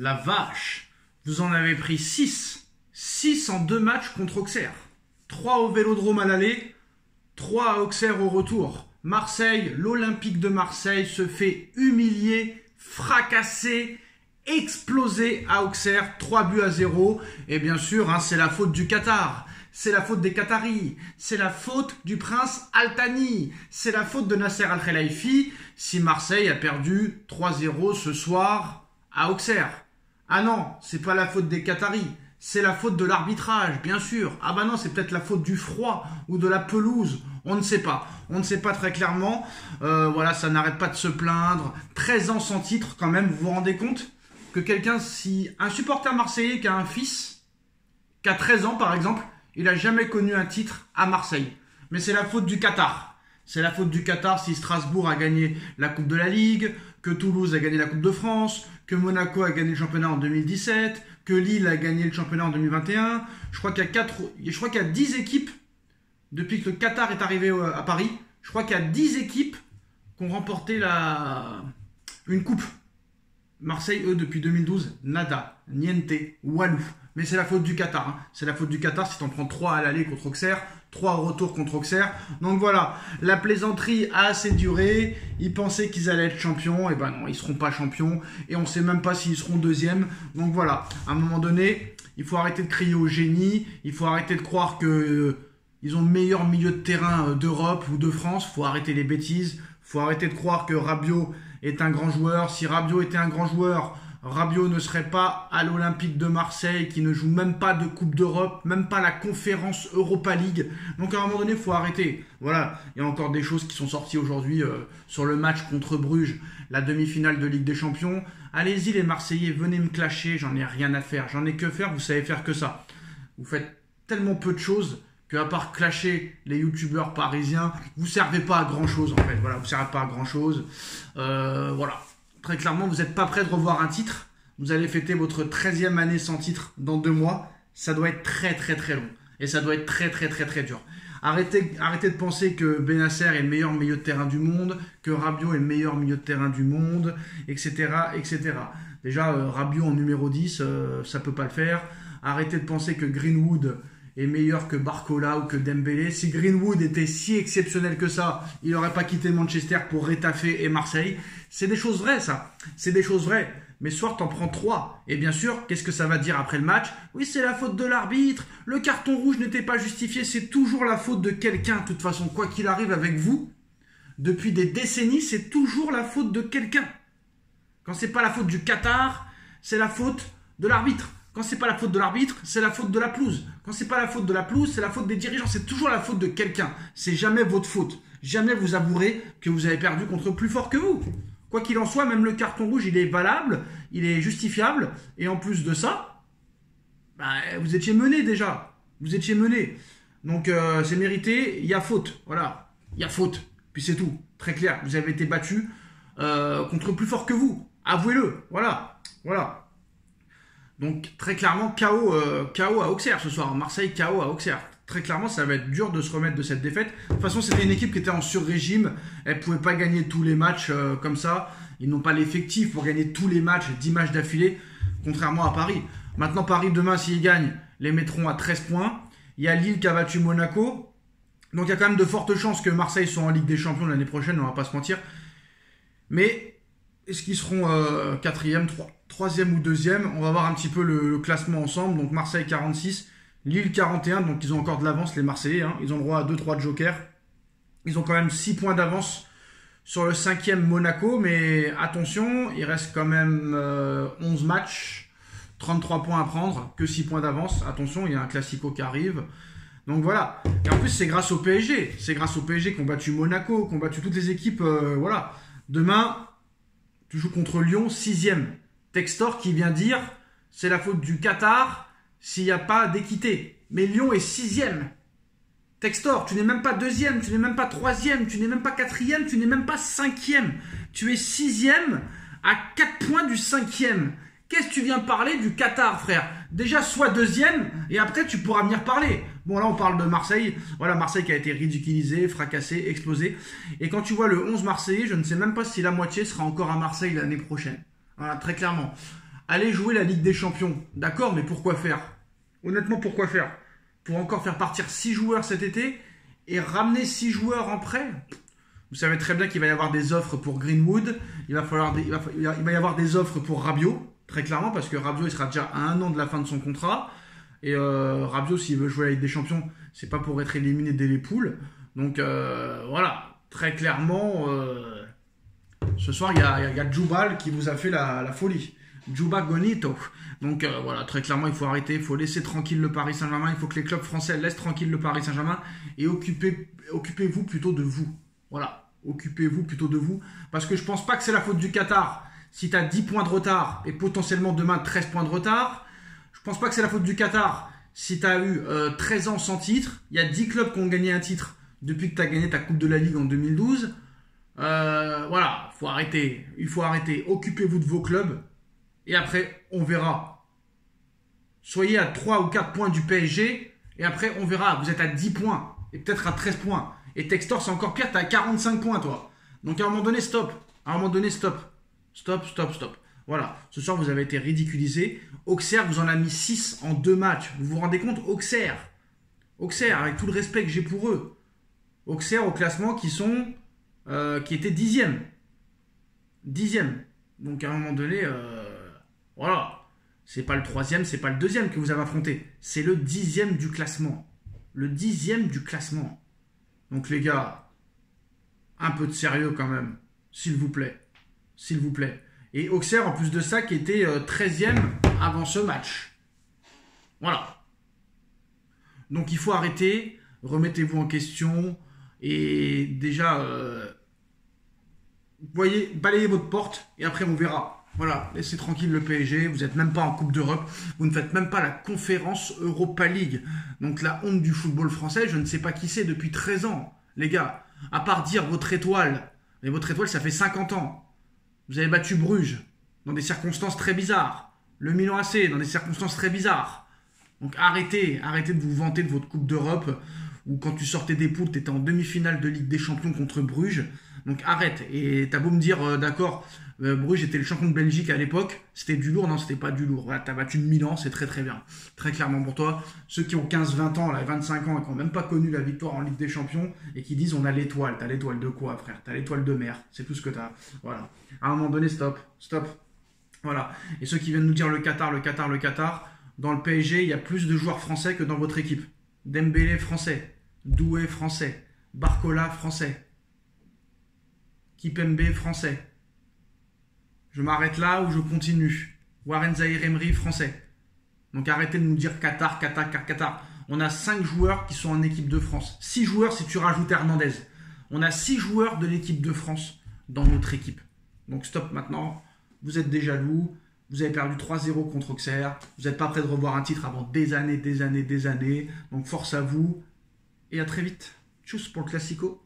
La vache. Vous en avez pris 6. 6 en 2 matchs contre Auxerre. 3 au Vélodrome à l'aller, 3 à Auxerre au retour. Marseille, l'Olympique de Marseille se fait humilier, fracasser, exploser à Auxerre, 3-0. Et bien sûr, c'est la faute du Qatar. C'est la faute des Qataris. C'est la faute du prince Al Thani. C'est la faute de Nasser Al Khelaifi si Marseille a perdu 3-0 ce soir à Auxerre. Ah non, c'est pas la faute des Qataris. C'est la faute de l'arbitrage, bien sûr. Ah bah non, c'est peut-être la faute du froid ou de la pelouse. On ne sait pas. On ne sait pas très clairement. Voilà, ça n'arrête pas de se plaindre. 13 ans sans titre quand même, vous vous rendez compte que quelqu'un, si un supporter marseillais qui a un fils, qui a 13 ans par exemple, il n'a jamais connu un titre à Marseille. Mais c'est la faute du Qatar. C'est la faute du Qatar si Strasbourg a gagné la Coupe de la Ligue, que Toulouse a gagné la Coupe de France, que Monaco a gagné le championnat en 2017, que Lille a gagné le championnat en 2021. Je crois qu'il y a 10 équipes, depuis que le Qatar est arrivé à Paris, je crois qu'il y a 10 équipes qui ont remporté une coupe. Marseille, eux, depuis 2012, nada, niente, walou. Mais c'est la faute du Qatar. C'est la faute du Qatar si tu en prends 3 à l'aller contre Auxerre, 3 au retour contre Auxerre. Donc voilà, la plaisanterie a assez duré. Ils pensaient qu'ils allaient être champions. Et ben non, ils ne seront pas champions. Et on ne sait même pas s'ils seront deuxièmes. Donc voilà, à un moment donné, il faut arrêter de crier au génie. Il faut arrêter de croire que ils ont le meilleur milieu de terrain d'Europe ou de France. Il faut arrêter les bêtises. Il faut arrêter de croire que Rabiot est un grand joueur. Si Rabiot était un grand joueur, Rabiot ne serait pas à l'Olympique de Marseille, qui ne joue même pas de Coupe d'Europe, même pas la conférence Europa League. Donc à un moment donné, il faut arrêter. Voilà, il y a encore des choses qui sont sorties aujourd'hui sur le match contre Bruges, la demi-finale de Ligue des Champions. Allez-y les Marseillais, venez me clasher, j'en ai rien à faire. J'en ai que faire, vous savez faire que ça. Vous faites tellement peu de choses qu'à part clasher les youtubeurs parisiens, vous ne servez pas à grand chose en fait. Voilà, vous ne servez pas à grand chose. Voilà. Très clairement, vous n'êtes pas prêt de revoir un titre. Vous allez fêter votre 13e année sans titre dans 2 mois. Ça doit être très très très long. Et ça doit être très très très très dur. Arrêtez de penser que Benasser est le meilleur milieu de terrain du monde, que Rabiot est le meilleur milieu de terrain du monde, etc. etc. Déjà, Rabiot en numéro 10, ça ne peut pas le faire. Arrêtez de penser que Greenwood est meilleur que Barcola ou que Dembélé. Si Greenwood était si exceptionnel que ça, il n'aurait pas quitté Manchester pour Retafe et Marseille. C'est des choses vraies, ça. C'est des choses vraies. Mais ce soir, t'en prends 3. Et bien sûr, qu'est-ce que ça va dire après le match? Oui, c'est la faute de l'arbitre. Le carton rouge n'était pas justifié. C'est toujours la faute de quelqu'un. De toute façon, quoi qu'il arrive avec vous, depuis des décennies, c'est toujours la faute de quelqu'un. Quand c'est pas la faute du Qatar, c'est la faute de l'arbitre. Quand c'est pas la faute de l'arbitre, c'est la faute de la pelouse. Quand c'est pas la faute de la pelouse, c'est la faute des dirigeants. C'est toujours la faute de quelqu'un. C'est jamais votre faute. Jamais vous avouerez que vous avez perdu contre plus fort que vous. Quoi qu'il en soit, même le carton rouge, il est valable, il est justifiable. Et en plus de ça, vous étiez mené déjà. Vous étiez mené. Donc c'est mérité. Il y a faute. Voilà. Il y a faute. Puis c'est tout. Très clair. Vous avez été battu contre plus fort que vous. Avouez-le. Voilà. Voilà. Donc très clairement, KO à Auxerre ce soir. Marseille, KO à Auxerre. Très clairement, ça va être dur de se remettre de cette défaite. De toute façon, c'était une équipe qui était en sur-régime. Elle ne pouvait pas gagner tous les matchs comme ça. Ils n'ont pas l'effectif pour gagner tous les matchs, 10 matchs d'affilée, contrairement à Paris. Maintenant, Paris, demain, s'ils gagnent, les mettront à 13 points. Il y a Lille qui a battu Monaco. Donc, il y a quand même de fortes chances que Marseille soit en Ligue des Champions l'année prochaine, on ne va pas se mentir. Mais est-ce qu'ils seront 4e, 3e ou 2e? On va voir un petit peu le classement ensemble. Donc, Marseille 46. Lille 41, donc ils ont encore de l'avance les Marseillais, ils ont le droit à 2-3 jokers. Ils ont quand même 6 points d'avance sur le 5e Monaco, mais attention, il reste quand même 11 matchs, 33 points à prendre, que 6 points d'avance. Attention, il y a un Classico qui arrive. Donc voilà, et en plus c'est grâce au PSG, qu'ont battu Monaco, qu'ont battu toutes les équipes, voilà. Demain, tu joues contre Lyon, 6e. Textor qui vient dire, c'est la faute du Qatar, s'il n'y a pas d'équité. Mais Lyon est 6e. Textor, tu n'es même pas 2e, tu n'es même pas 3e, tu n'es même pas 4e, tu n'es même pas 5e. Tu es 6e à 4 points du 5e. Qu'est-ce que tu viens parler du Qatar, frère? Déjà, sois 2e et après tu pourras venir parler. Bon, là, on parle de Marseille. Voilà, Marseille qui a été ridiculisé, fracassé, explosé. Et quand tu vois le 11 Marseillais, je ne sais même pas si la moitié sera encore à Marseille l'année prochaine. Voilà, très clairement. Allez jouer la Ligue des Champions. D'accord, mais pourquoi faire? Honnêtement, pourquoi faire? Pour encore faire partir 6 joueurs cet été et ramener 6 joueurs en prêt? Vous savez très bien qu'il va y avoir des offres pour Greenwood. Il va y avoir des offres pour Rabiot, très clairement, parce que Rabiot il sera déjà à 1 an de la fin de son contrat. Et Rabiot, s'il veut jouer à la Ligue des Champions, c'est pas pour être éliminé dès les poules. Donc voilà, très clairement, ce soir, il y a Djoubal qui vous a fait la folie. Djouba Gonito. Donc voilà, très clairement, il faut arrêter, il faut laisser tranquille le Paris Saint-Germain, il faut que les clubs français laissent tranquille le Paris Saint-Germain et occupez-vous plutôt de vous. Voilà, occupez-vous plutôt de vous, parce que je pense pas que c'est la faute du Qatar si tu as 10 points de retard et potentiellement demain 13 points de retard. Je pense pas que c'est la faute du Qatar si tu as eu 13 ans sans titre. Il y a 10 clubs qui ont gagné un titre depuis que tu as gagné ta Coupe de la Ligue en 2012. Voilà, faut arrêter. Il faut arrêter. Occupez-vous de vos clubs. Et après, on verra. Soyez à 3 ou 4 points du PSG. Et après, on verra. Vous êtes à 10 points. Et peut-être à 13 points. Et Textor, c'est encore pire. Tu as 45 points, toi. Donc, à un moment donné, stop. À un moment donné, stop. Stop, stop, stop. Voilà. Ce soir, vous avez été ridiculisé. Auxerre vous en a mis 6 en 2 matchs. Vous vous rendez compte? Auxerre, avec tout le respect que j'ai pour eux. Auxerre au classement qui étaient 10e. 10e. Donc, à un moment donné... Voilà, c'est pas le 3e, c'est pas le 2e que vous avez affronté. C'est le 10e du classement. Le 10e du classement. Donc les gars, un peu de sérieux quand même. S'il vous plaît. S'il vous plaît. Et Auxerre, en plus de ça, qui était 13e avant ce match. Voilà. Donc il faut arrêter. Remettez-vous en question. Et déjà, voyez, balayez votre porte. Et après, on verra. Voilà, laissez tranquille le PSG, vous n'êtes même pas en Coupe d'Europe, vous ne faites même pas la conférence Europa League. Donc la honte du football français, je ne sais pas qui c'est depuis 13 ans, les gars. À part dire votre étoile, et votre étoile ça fait 50 ans. Vous avez battu Bruges, dans des circonstances très bizarres. Le Milan AC, dans des circonstances très bizarres. Donc arrêtez de vous vanter de votre Coupe d'Europe, ou quand tu sortais des poules, tu étais en demi-finale de Ligue des Champions contre Bruges. Donc arrête, et t'as beau me dire, d'accord... Bruges était le champion de Belgique à l'époque, c'était du lourd, non c'était pas du lourd, voilà, t'as battu le Milan, c'est très très bien, très clairement pour toi, ceux qui ont 15-20 ans, là, 25 ans et qui n'ont même pas connu la victoire en Ligue des Champions et qui disent on a l'étoile, t'as l'étoile de quoi frère, t'as l'étoile de mer, c'est tout ce que t'as, voilà, à un moment donné stop, voilà, et ceux qui viennent nous dire le Qatar, dans le PSG il y a plus de joueurs français que dans votre équipe, Dembélé français, Doué français, Barcola français, Kipembe français. Je m'arrête là ou je continue. Warren Zaïre-Emery, français. Donc arrêtez de nous dire Qatar. On a 5 joueurs qui sont en équipe de France. 6 joueurs si tu rajoutes Hernandez. On a 6 joueurs de l'équipe de France dans notre équipe. Donc stop maintenant. Vous êtes des jaloux. Vous avez perdu 3-0 contre Auxerre. Vous n'êtes pas prêt de revoir un titre avant des années. Donc force à vous. Et à très vite. Tchuss pour le Classico.